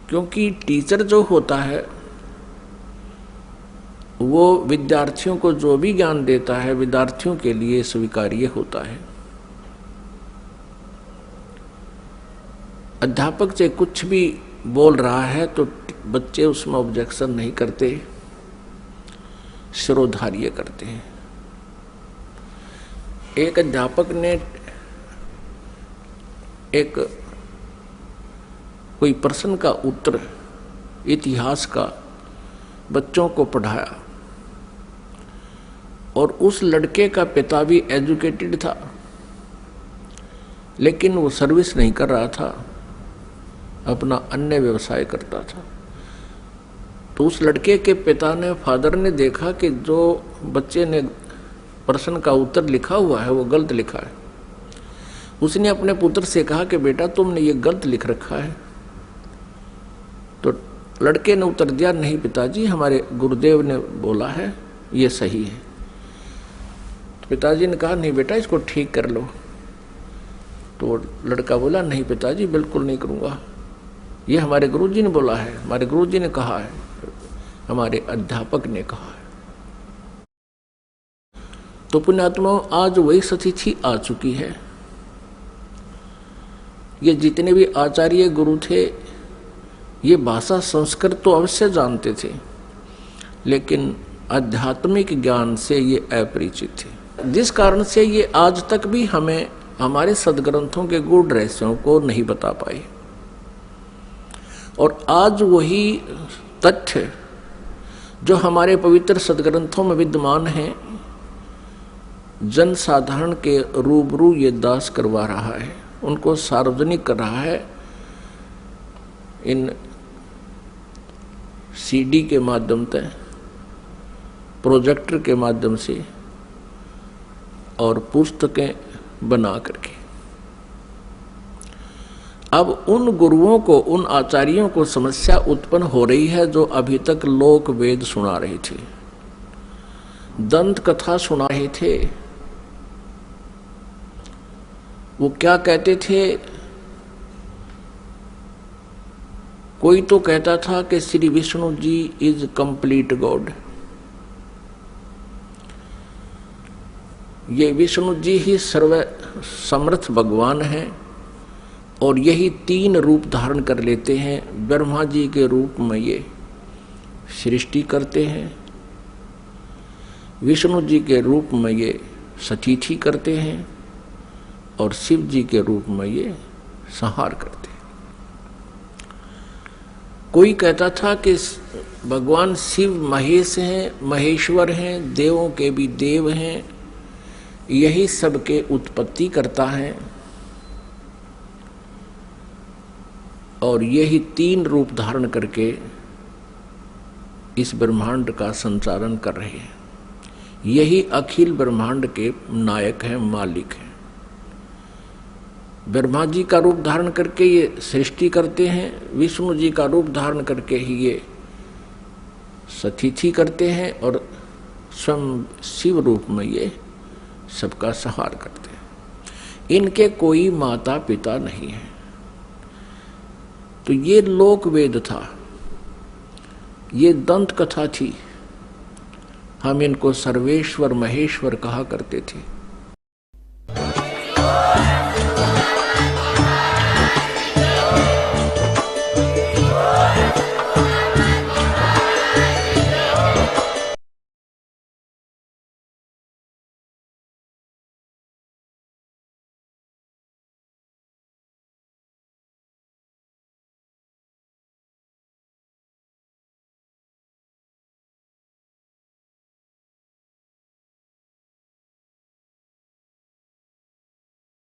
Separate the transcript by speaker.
Speaker 1: क्योंकि टीचर जो होता है वो विद्यार्थियों को जो भी ज्ञान देता है विद्यार्थियों के लिए स्वीकार्य होता है। अध्यापक से कुछ भी बोल रहा है तो बच्चे उसमें ऑब्जेक्शन नहीं करते, शिरोधार्य करते हैं। एक अध्यापक ने एक कोई प्रश्न का उत्तर इतिहास का बच्चों को पढ़ाया और उस लड़के का पिता भी एजुकेटेड था, लेकिन वो सर्विस नहीं कर रहा था, अपना अन्य व्यवसाय करता था। तो उस लड़के के पिता ने, फादर ने देखा कि जो बच्चे ने प्रश्न का उत्तर लिखा हुआ है वो गलत लिखा है। उसने अपने पुत्र से कहा कि बेटा तुमने ये गलत लिख रखा है। तो लड़के ने उत्तर दिया, नहीं पिताजी, हमारे गुरुदेव ने बोला है ये सही है। तो पिताजी ने कहा, नहीं बेटा इसको ठीक कर लो। तो लड़का बोला, नहीं पिताजी बिल्कुल नहीं करूँगा, ये हमारे गुरुजी ने बोला है, हमारे गुरुजी ने कहा है, हमारे अध्यापक ने कहा है। तो पुण्यात्माओं, आज वही स्थिति आ चुकी है। ये जितने भी आचार्य गुरु थे ये भाषा संस्कृत तो अवश्य जानते थे, लेकिन आध्यात्मिक ज्ञान से ये अपरिचित थे, जिस कारण से ये आज तक भी हमें हमारे सदग्रंथों के गूढ़ रहस्यों को नहीं बता पाए। और आज वही तथ्य जो हमारे पवित्र सदग्रंथों में विद्यमान हैं, जन साधारण के रूबरू ये दास करवा रहा है, उनको सार्वजनिक कर रहा है इन सीडी के माध्यम से, प्रोजेक्टर के माध्यम से और पुस्तकें बना करके। अब उन गुरुओं को, उन आचार्यों को समस्या उत्पन्न हो रही है जो अभी तक लोक वेद सुना रहे थे, दंत कथा सुना रहे थे। वो क्या कहते थे, कोई तो कहता था कि Shri Vishnu ji is complete God, ये विष्णु जी ही सर्व समर्थ भगवान हैं और यही 3 रूप धारण कर लेते हैं। ब्रह्मा जी के रूप में ये सृष्टि करते हैं, विष्णु जी के रूप में ये सतीथि करते हैं और शिव जी के रूप में ये संहार करते हैं। कोई कहता था कि भगवान शिव महेश हैं, महेश्वर हैं, देवों के भी देव हैं, यही सबके उत्पत्ति करता है और यही 3 रूप धारण करके इस ब्रह्मांड का संचालन कर रहे हैं। यही अखिल ब्रह्मांड के नायक हैं, मालिक हैं। ब्रह्मा जी का रूप धारण करके ये सृष्टि करते हैं, विष्णु जी का रूप धारण करके ही ये सतीथि करते हैं और स्वयं शिव रूप में ये सबका संहार करते हैं। इनके कोई माता पिता नहीं है। तो ये लोक वेद था, ये दंत कथा थी। हम इनको सर्वेश्वर महेश्वर कहा करते थे।